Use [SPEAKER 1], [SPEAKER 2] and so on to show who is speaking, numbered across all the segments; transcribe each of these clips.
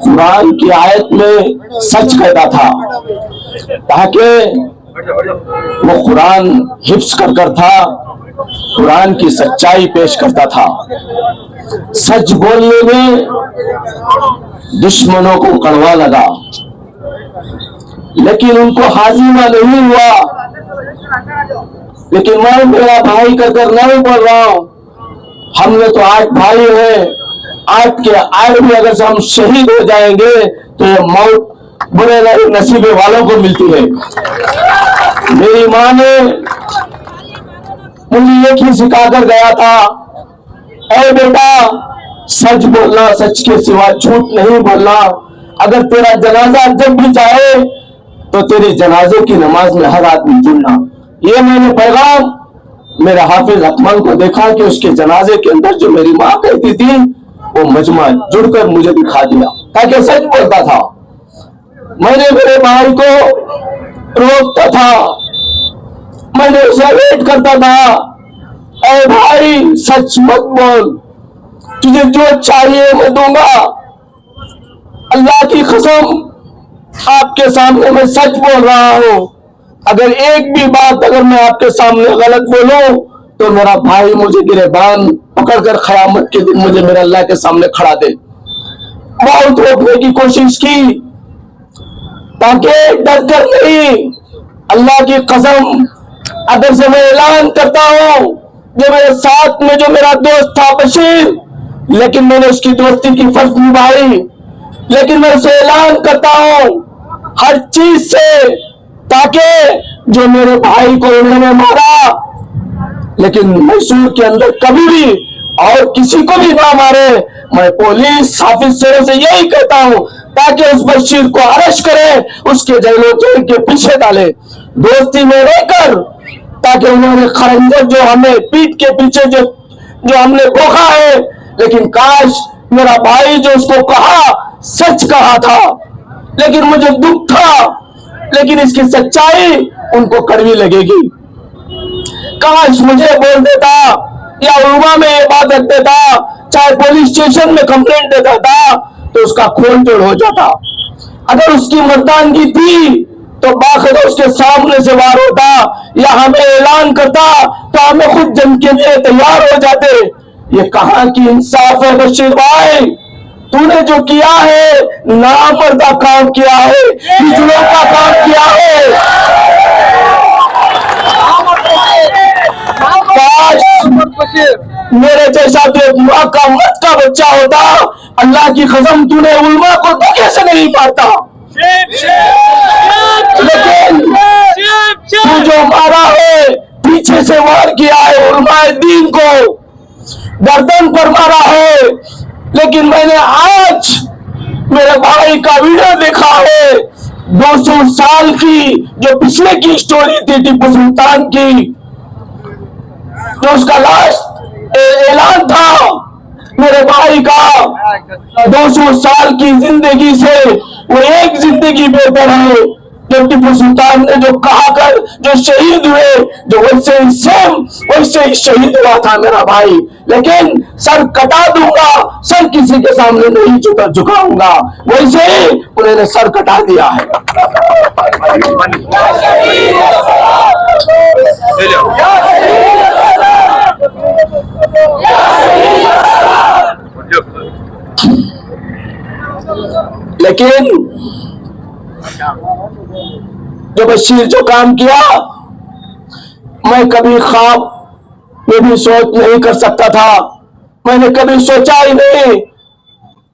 [SPEAKER 1] कुरान की आयत में सच कहता था, ताकि वो कुरान हिफ्ज कर था, कुरान की सच्चाई पेश करता था। सच बोलने में दुश्मनों को कड़वा लगा, लेकिन उनको हाजिमा नहीं हुआ। लेकिन मैं मेरा भाई कहकर नहीं बोल रहा हूं, हमने तो 8 भाई हैं, 8 के 8 भी अगर हम शहीद हो जाएंगे तो ये मौत बुरे नसीबे वालों को मिलती है। मेरी माँ ने मुझे एक ही सिखाकर गया था, ऐ बेटा सच बोलना, सच के सिवा झूठ नहीं बोलना। अगर तेरा जनाजा जब भी जाए तो तेरी जनाजे की नमाज में हर आदमी जुड़ना। ये मैंने पैगाम मेरे हाफिज अकमल को देखा कि उसके जनाजे के अंदर जो मेरी माँ कहती थी वो मजमा जुड़कर मुझे दिखा दिया, ताकि सच बोलता था। मैंने मेरे भाई को रोकता था, मैंने उसे वेट करता था, ऐ भाई सच मत बोल, तुझे जो चाहिए मैं दूंगा। अल्लाह की कसम आपके सामने मैं सच बोल रहा हूं, अगर एक भी बात अगर मैं आपके सामने गलत बोलूं तो मेरा भाई मुझे गिरेबान पकड़कर क़यामत के दिन मुझे मेरे अल्लाह के सामने खड़ा दे। बहुत रोकने की कोशिश की, ताकि डर कर नहीं, अल्लाह की कसम अगर से मैं ऐलान करता हूं, जो मेरे साथ में जो मेरा दोस्त था बशीर, लेकिन मैंने उसकी दोस्ती की फर्ज निभाई। लेकिन मैं उसे ऐलान करता हूं हर चीज से, ताकि जो मेरे भाई को उन्होंने मारा, लेकिन मैसूर के अंदर कभी भी और किसी को भी ना मारे। मैं पुलिस हाफिज से यही कहता हूं, ताकि उस बशीर को अरेस्ट करे, उसके जेल के पीछे डाले, दोस्ती में रहकर, ताकि उन्होंने खरंजर जो हमें पीठ के पीछे जो हमने खोखा है, लेकिन काश मेरा भाई जो उसको कहा सच कहा था। लेकिन मुझे दुख था, लेकिन इसकी सच्चाई उनको कड़वी लगेगी। काश मुझे बोल देता या उलमा में ये बात रख देता, चाहे पुलिस स्टेशन में कंप्लेंट देता था, तो उसका खून तोड़ हो जाता। अगर उसकी मर्दानगी थी तो बाखुदा उसके सामने से वार होता, या हमें ऐलान करता तो हमें खुद जंग के लिए तैयार हो जाते। ये कहां की इंसाफ है बशीर भाई, तूने जो किया है नामर्दा काम किया है, हिजड़ों का काम किया है। मेरे जैसा तो एक माँ का मत का बच्चा होता, अल्लाह की कसम तूने उल्मा को तो कैसे नहीं पाता। लेकिन तू जो मारा है, पीछे से वार किया है, उलमाए दीन को गर्दन पर मारा है। लेकिन मैंने आज मेरे भाई का वीडियो देखा है, 200 साल की जो पिछले की स्टोरी थी टीपू सुल्तान की, जो उसका लास्ट ऐलान था मेरे भाई का 200 साल की जिंदगी से वो एक जिंदगी बेहतर है। जो टीपू सुल्तान ने जो कहा कर जो शहीद हुए, जो वैसे ही सेम वैसे ही शहीद हुआ था मेरा भाई। लेकिन सर कटा दूंगा, सर किसी के सामने नहीं झुकाऊंगा, वैसे ही उन्होंने सर कटा दिया है। लेकिन जो बशीर जो काम किया, मैं कभी ख्वाब में भी सोच नहीं कर सकता था, मैंने कभी सोचा ही नहीं।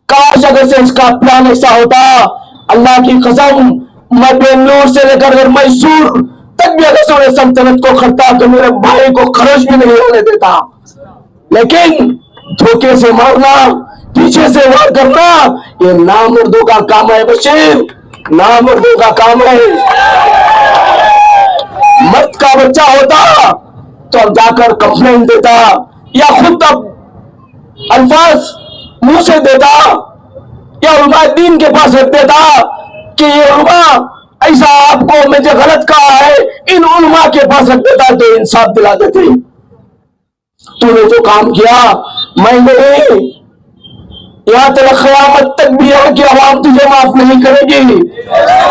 [SPEAKER 1] काश अगर से इसका प्लान ऐसा होता, अल्लाह की कसम मैं बेंगलोर से लेकर मैसूर तक भी अगर से सल्तनत को खड़ता तो मेरे भाई को खर्च भी नहीं होने देता। लेकिन धोखे से मारना, पीछे से वार करना, ये नामर्दों का काम है बशीर, नामर्दों का काम है। मर्द का बच्चा होता तो अब जाकर कंप्लेंट देता, या खुद अब अल्फाज मुंह से देता, या उलमा दीन के पास रख देता कि ये उलमा ऐसा आपको मुझे गलत कहा है, इन उलमा के पास रख देता तो इंसाफ दिला देते। तूने जो काम किया मैं नहीं, यहाँ तक क़यामत तक भी है कि आवाम तुझे माफ नहीं करेगी।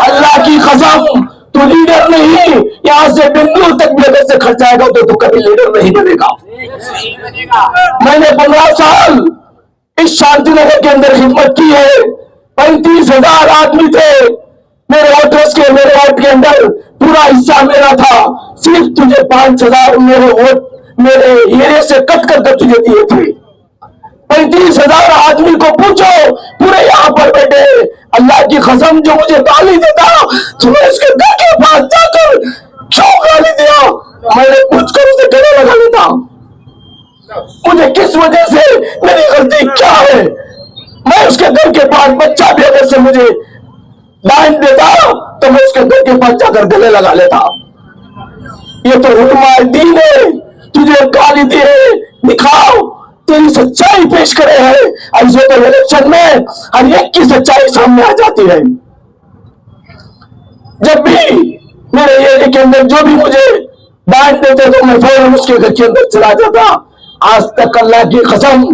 [SPEAKER 1] अल्लाह की कसम, तू लीडर नहीं, यहाँ से बेंगलुरु तक भी अगर से खर्च जाएगा तो तू कभी लीडर नहीं बनेगा। मैंने 15 साल इस शांतिनगर के अंदर खिदमत की है। 35,000 आदमी थे मेरे वोटर्स के, मेरे वोट के अंदर पूरा हिस्सा मेरा था। सिर्फ तुझे 5,000 मेरे वोट मेरे एरिया से कट कर तुझे दिए थे। 35,000 आदमी को पूछो पूरे यहाँ पर बैठे, अल्लाह की कसम जो मुझे गाली देता तुम्हें इसके घर के पास जाकर क्यों गाली दिया, मैंने पूछकर उसे गले लगा लेता। मुझे किस वजह से, मेरी गलती क्या है? मैं उसके घर के पास, बच्चा भी अगर से मुझे डांट देता तो मैं उसके घर के पास जाकर गले लगा लेता। ये तो हुक्म दीन है, तुझे गाली दी है, दिखाओ तेरी सच्चाई पेश करे है। ऐसे तो इलेक्शन में हर एक की सच्चाई सामने आ जाती है। जब भी मेरे एरिया के अंदर जो भी मुझे डांट देते तो मैं फौरन उसके घर के अंदर चला जाता। आज तक अल्लाह की कसम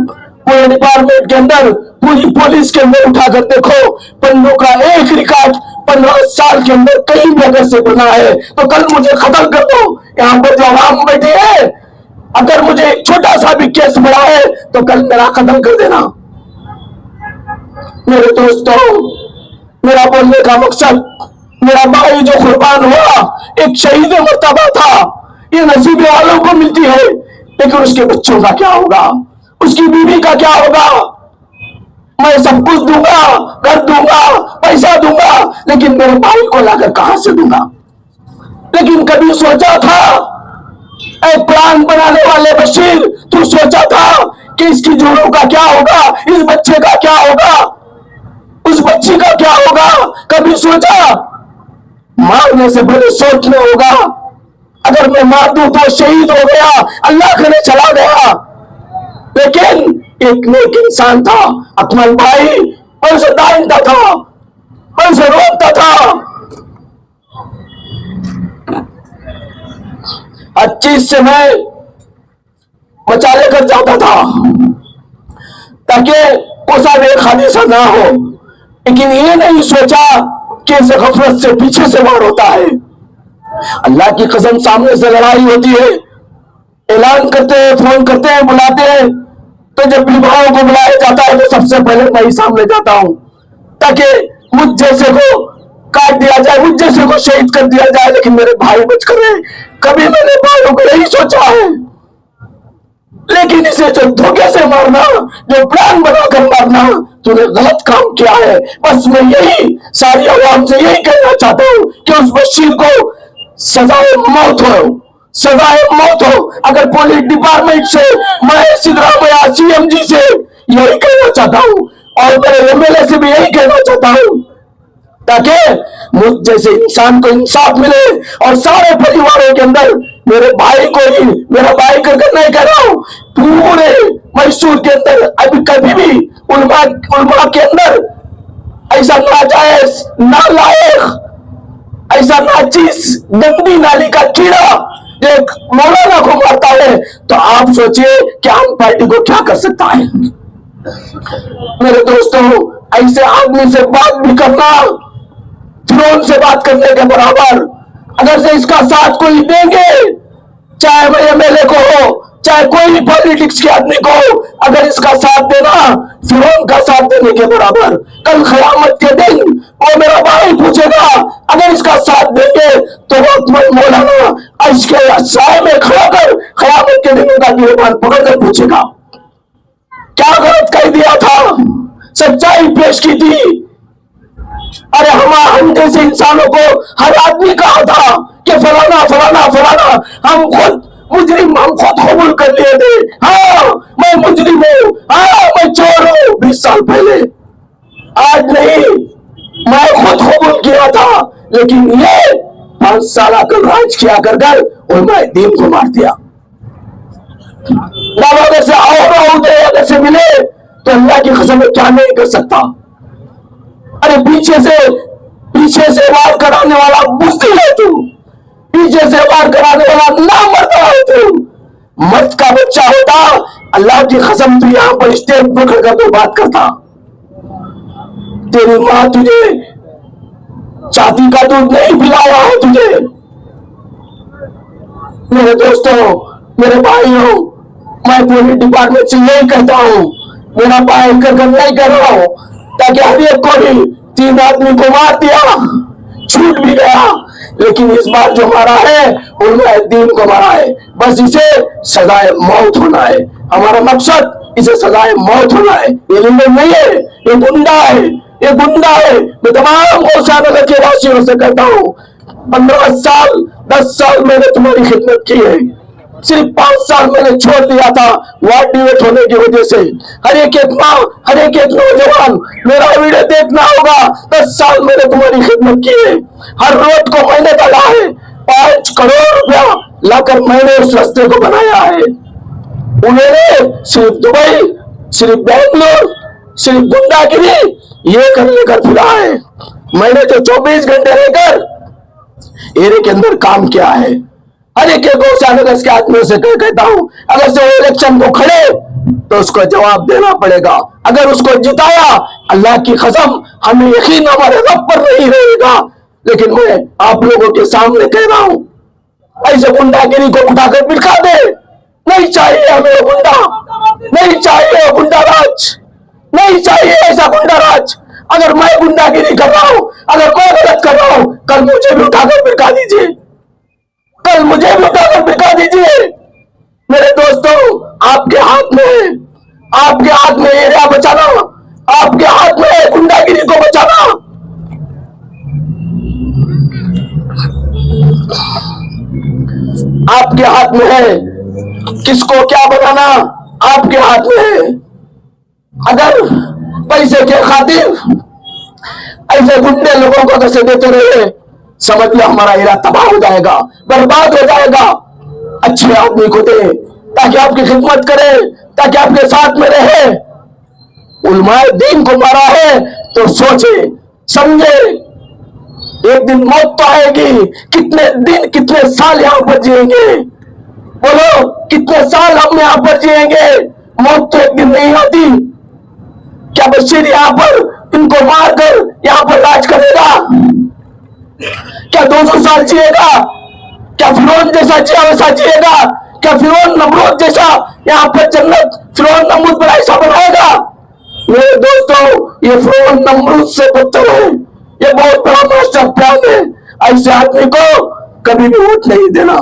[SPEAKER 1] पूरे डिपार्टमेंट के अंदर, पूरी पुलिस के अंदर उठाकर देखो, पन्नों का एक रिकॉर्ड 15 साल के अंदर कहीं भी अगर से बना है तो कल मुझे खत्म कर दो। यहाँ पर जो आवाम बैठे है, अगर मुझे एक छोटा सा भी केस मिला है तो कल मेरा खत्म कर देना। मेरे दोस्तों, मेरा बोलने का मकसद, मेरा भाई जो कुर्बान हुआ एक शहीद मर्तबा था, ये नसीब वालों को मिलती है, लेकिन उसके बच्चों का क्या होगा, उसकी बीवी का क्या होगा? मैं सब कुछ दूंगा, घर दूंगा, पैसा दूंगा, लेकिन मेरे भाई को लाकर कहां से दूंगा? लेकिन कभी सोचा था, एक प्लान बनाने वाले बशीर, तू सोचा था कि इसकी जोड़ों का क्या होगा, इस बच्चे का क्या होगा, उस बच्ची का क्या होगा? कभी सोचा? मारने से पहले सोचना होगा। अगर मैं मार दूं तो शहीद हो गया, अल्लाह करे चला गया। लेकिन एक नेक इंसान था अकमल भाई, और उसे डांटता था, और उसे रोकता था। हर चीज से मैं बचा लेकर जाता था ताकि कोसा भी हादसा ना हो। लेकिन ये नहीं सोचा कि इस गफलत से पीछे से वार होता है। अल्लाह की कसम, सामने से लड़ाई होती है, ऐलान करते हैं, फोन करते हैं, बुलाते हैं, तो जब विवाहों को बुलाया जाता है तो सबसे पहले मैं ही सामने जाता हूं ताकि मुझ जैसे को काट दिया जाए, मुझ जैसे को शहीद कर दिया जाए, लेकिन मेरे भाई बच कर रहे। कभी मैंने भाइयों को यही सोचा है, लेकिन इसे जो धोखे से मारना, जो प्लान बनाकर मारना, तूने गलत काम किया है। बस मैं यही सारी आवाम से यही कहना चाहता हूं कि उस बशीर को सजाए मौत हो, सजाए मौत हो। अगर पुलिस डिपार्टमेंट से, मैं सिद्धरामैया सीएम जी से यही कहना चाहता हूं, और मेरे एमएलए से भी यही कहना चाहता हूं, ताकि मुझ जैसे इंसान को इंसाफ मिले और सारे परिवारों के अंदर मेरे भाई को ही, मेरा भाई करके नहीं कह रहा हूं, पूरे मैसूर के अंदर अभी कभी भी उलमा के अंदर ऐसा नाजायज, नालायक, ऐसा नाचीज, गंदी नाली का कीड़ा एक मौलाना को मारता है, तो आप सोचिए कि आम पार्टी को क्या कर सकता है। मेरे दोस्तों, ऐसे आदमी से बात भी करना फिरौन से बात करने के बराबर। अगर से इसका साथ कोई देंगे, चाहे वह एमएलए को हो, चाहे कोई भी पॉलिटिक्स के आदमी को, अगर इसका साथ देना फिरौन का साथ देने के बराबर। कल क़यामत के दिन वो मेरा भाई पूछेगा, अगर इसका साथ देंगे तो वो मौलाना अर्श के साए में खड़ा कर क़यामत के दिन उनका गिरबान पकड़कर पूछेगा, क्या गलत कह दिया था, सच्चाई पेश की थी। अरे हम जैसे इंसानों को हर आदमी कहा था कि फलाना फलाना फलाना, हम खुद मुजरिम, हम खुद कबूल कर लिए थे, हाँ मैं मुजरिम हूं, हाँ मैं चोर हूं 20 साल पहले। आज नहीं, मैं खुद कबूल किया था, लेकिन ये 5 साल आकर राज किया कर गए और मैं दीन को मार दिया। अगर से अगर से मिले तो अल्लाह की कसम क्या नहीं कर सकता। अरे पीछे से वार कराने वाला बुज़दिल है तू, पीछे से वार कराने वाला नामर्द है तू। मर्द का बच्चा होता, अल्लाह की कसम तू यहाँ पर स्टेज पकड़ कर तो बात करता। तेरी माँ तुझे छाती का दूध नहीं पिलाया है तुझे। मेरे दोस्तों, मेरे भाइयों, मैं पुलिस डिपार्टमेंट से यही कहता हूं, मेरा भाई कर नहीं कर रहा हूं, ताकि हर एक को भी 3 आदमी को मार दिया, छूट भी गया, लेकिन इस बार जो मारा है उन्होंने दीन को मारा है। बस इसे सजाए मौत होना है, हमारा मकसद इसे सजाए मौत होना है। ये लीडर नहीं है, ये गुंडा है, ये गुंडा है। मैं तमाम गौशानगर के वासियों से कहता हूँ, 15 साल 10 साल मैंने तुम्हारी खिदमत की है, सिर्फ 5 साल मैंने छोड़ दिया था वार्ड डिवेट होने की वजह से। हर एक माँ, हर एक नौजवान मेरा वीडियो देखना होगा। 10 साल मैंने तुम्हारी खिदमत की है, हर रोड को मैंने डाला है, 5 करोड़ रुपया लाकर मैंने उस रास्ते को बनाया है। उन्होंने सिर्फ दुबई, सिर्फ बेंगलोर, सिर्फ गुंडागिरी ये कर लेकर फिरा है। मैंने जो 24 घंटे रहकर एरिया के अंदर काम किया है, हर एक गौशानगर के आदमियों से कहता हूं, अगर से वो इलेक्शन को खड़े तो उसको जवाब देना पड़ेगा। अगर उसको जिताया, अल्लाह की कसम हमें यकीन हमारे रब पर नहीं रहेगा। लेकिन मैं आप लोगों के सामने कह रहा हूं, ऐसे गुंडागिरी को उठाकर बिठा दे, नहीं चाहिए हमें गुंडा, नहीं चाहिए गुंडा राज, नहीं चाहिए ऐसा गुंडा राज। अगर मैं गुंडागिरी कर रहा हूं, अगर मैं गलत कर रहा हूं, कल मुझे भी उठाकर बिठा दीजिए, कल मुझे भी उठाकर बिठा दीजिए। मेरे दोस्तों, आपके हाथ में है, आपके हाथ में एरिया बचाना, आपके हाथ में है गुंडागिरी को बचाना। आपके हाथ में है किसको क्या बनाना, आपके हाथ में है। अगर पैसे के खातिर ऐसे गुंडे लोगों को कैसे देते रहे, समझ लो हमारा एरिया तबाह हो जाएगा, बर्बाद हो जाएगा। अच्छे आदमी को दे ताकि आपकी खिदमत करे, ताकि आपके साथ में रहे। उलमाए दीन को मारा है तो सोचे समझे, एक दिन मौत तो आएगी। कितने दिन, कितने साल यहां पर जिएंगे, बोलो कितने साल हम यहां पर जिएंगे। मौत तो एक दिन नहीं आती। क्या बशीर यहां पर इनको मारकर यहां पर राज करेगा? क्या 200 साल जिएगा? क्या फिरौन जैसा जिया वैसा जिएगा? क्या फिरौन नमरूद जैसा यहाँ पर जन्नत फिरौन नमरूद पर ऐसा बनाएगा? मेरे दोस्तों, ये फिरौन नमरूद से बदतर है, ये बहुत बड़ा मास्टर प्लान है। ऐसे आदमी को कभी भी वोट नहीं देना,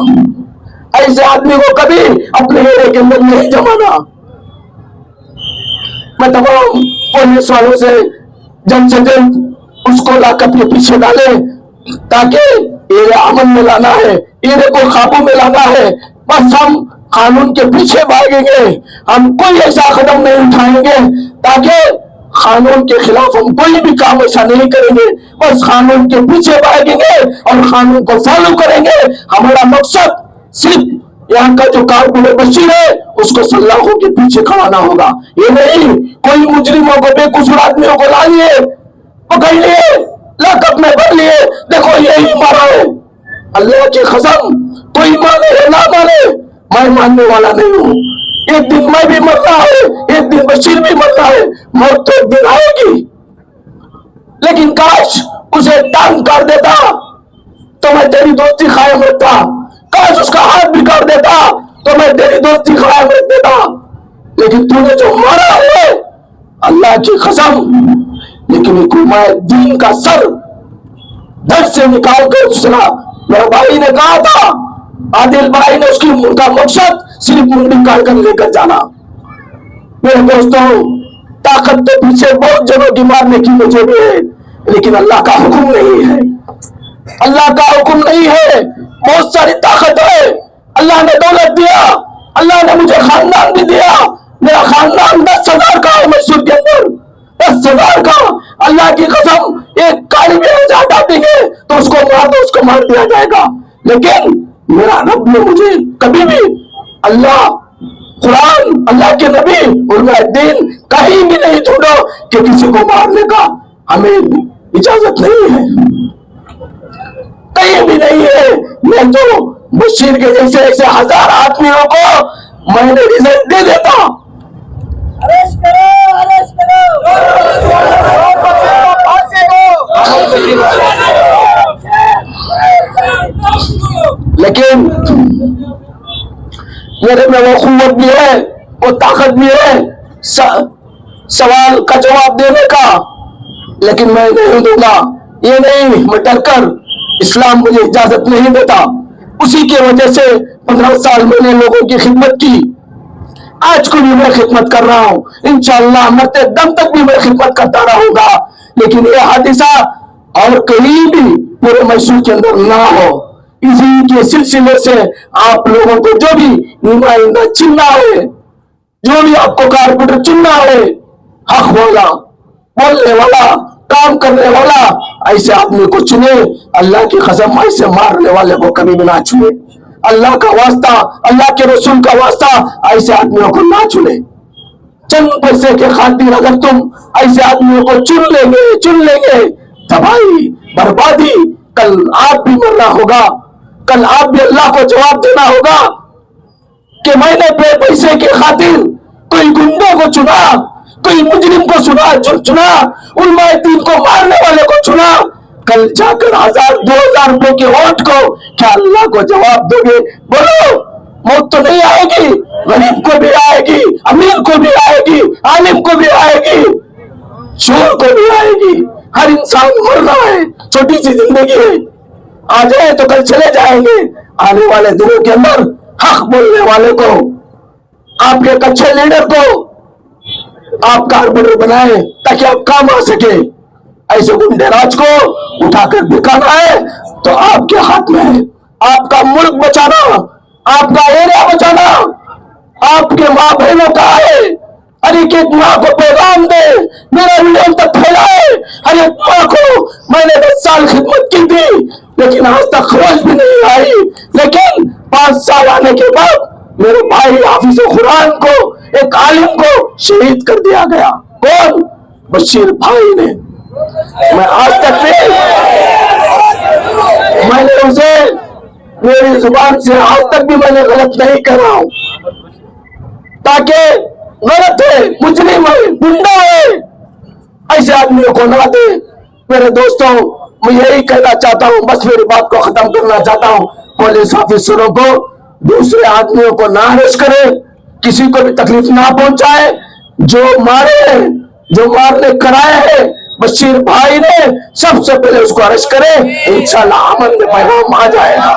[SPEAKER 1] ऐसे आदमी को कभी अपने एरिया के अंदर नहीं जमाना। मैं तमाम पुलिस वालों से जल्द से जल्द उसको लाकर अपने पीछे डाले, ताकि एरिया अमन में लाना है, एरिया को काबू में लाना है। बस हम कानून के पीछे भागेंगे, हम कोई ऐसा कदम नहीं उठाएंगे ताकि कानून के खिलाफ हम कोई भी काम ऐसा नहीं करेंगे। बस कानून के पीछे भागेंगे और कानून को फॉलो करेंगे। हमारा मकसद सिर्फ यहाँ का जो कारकुन बशीर है उसको सल्लाहों के पीछे खड़ाना होगा। ये नहीं कोई मुजरिमों को, बेकसूर आदमियों को ला लिए, पकड़ लिए, लकब में भर लिए, देखो यही मारा है। अल्लाह की कसम, कोई माने है ना माने, मैं मानने वाला नहीं हूं। एक दिन मैं भी मरना है, एक दिन बशीर भी मरना है, मौत तो एक दिन आएगी। लेकिन काश उसे टांग कर देता तो मैं तेरी दोस्ती कायम रखता, काश उसका हाथ भी कर देता तो मैं तेरी दोस्ती कायम रख देता। लेकिन तूने जो मारा है, अल्लाह की कसम, लेकिन दीन का सर धड़ से निकाल कर दूसरा, मेरे भाई ने कहा था, आदिल भाई ने उसकी उनका मकसद सिर्फ मुंडी निकाल कर लेकर जाना। मेरे दोस्तों, ताकत तो पीछे बहुत जगह की मारने की मुझे भी है, लेकिन अल्लाह का हुक्म नहीं है, अल्लाह का हुक्म नहीं है। बहुत सारी ताकत है, अल्लाह ने दौलत दिया, अल्लाह ने मुझे खानदान भी दिया। मेरा खानदान 10,000 का है मैसूर के अंदर, 10,000 का। अल्लाह की कसम, एक काली भी हटा देंगे तो उसको मार दिया जाएगा। लेकिन मेरा रब ने मुझे कभी भी, अल्लाह, कुरान, अल्लाह के नबी, उलमाए दीन कहीं भी नहीं ढूंढो कि किसी को मारने का हमें इजाजत नहीं है, कहीं भी नहीं है। मैं तो बशीर के जैसे ऐसे 1000 आदमियों को मैंने रिजल्ट दे देता। अरेस्ट करो, अरेस्ट करो। वो कुव्वत भी है, वो ताकत भी है सवाल का जवाब देने का, लेकिन मैं नहीं दूंगा। ये नहीं, मैं डरकर, इस्लाम मुझे इजाजत नहीं देता। उसी की वजह से 15 साल मैंने लोगों की खिदमत की, आज को भी मैं खिदमत कर रहा हूं, इंशाअल्लाह मरते दम तक भी मैं खिदमत करता रहूंगा। लेकिन ये हादिसा और कहीं भी पूरे मैसूर के अंदर ना हो, इसी के सिलसिले से आप लोगों को जो भी नुमाइंदा चुनना है, जो भी आपको कारपोरेटर चुनना है, हक वाला, बोलने वाला, काम करने वाला, ऐसे आदमी को चुने। अल्लाह की कसम, ऐसे मारने वाले को कभी भी ना चुने। अल्लाह का वास्ता, अल्लाह के रसूल का वास्ता, ऐसे आदमियों को ना चुने। चंद पैसे के खातिर अगर तुम ऐसे आदमियों को चुन लेंगे, तबाही, बर्बादी, कल आप भी मरना होगा, कल आप भी अल्लाह को जवाब देना होगा कि मैंने पैसे के खातिर कोई गुंडों को चुना, कोई मुजरिम को चुना, उलमाए दीन को मारने वाले को चुना। कल जाकर 1000-2000 रुपए के वोट को क्या अल्लाह को जवाब दोगे? बोलो, मौत तो नहीं आएगी, गरीब को भी आएगी, अमीर को भी आएगी, आलिम को भी आएगी, शोर को भी आएगी। हर इंसान मरना है, छोटी सी जिंदगी है, आ जाए तो कल चले जाएंगे। आने वाले दिनों के अंदर हक बोलने वाले को, आपके एक अच्छे लीडर को आप कारपोरेटर बनाए ताकि आप काम आ सके। ऐसे गुंडेराज को उठाकर दिखाना है तो आपके हाथ में है। आपका मुल्क बचाना, आपका एरिया बचाना आपके माँ बहनों का है। हर एक माँ को पैगाम दे, मेरा वीडियो तक फैलाए। हर एक माँ को मैंने 10 साल खिदमत की थी, लेकिन आज तक खरोच भी नहीं आई। लेकिन 5 साल आने के बाद मेरे भाई हाफिज कुरान को, एक आलिम को शहीद कर दिया गया। कौन? बशीर भाई ने। मैं आज तक भी, मैंने उसे, मेरी जुबान से आज तक भी मैंने गलत नहीं कर रहा हूं, ताकि गलत है, मुजरिम है, गुंडा है, ऐसे आदमियों को ना दे। मेरे दोस्तों, मैं यही कहना चाहता हूं, बस मेरी बात को खत्म करना चाहता हूं। पुलिस ऑफिसरों को दूसरे आदमियों को ना अरेस्ट करे, किसी को भी तकलीफ ना पहुंचाए। जो मारे, जो मारने कराए हैं बशीर भाई ने, सबसे पहले उसको अरेस्ट करे। इंशाल्लाह अमन में पैगाम आ जाएगा।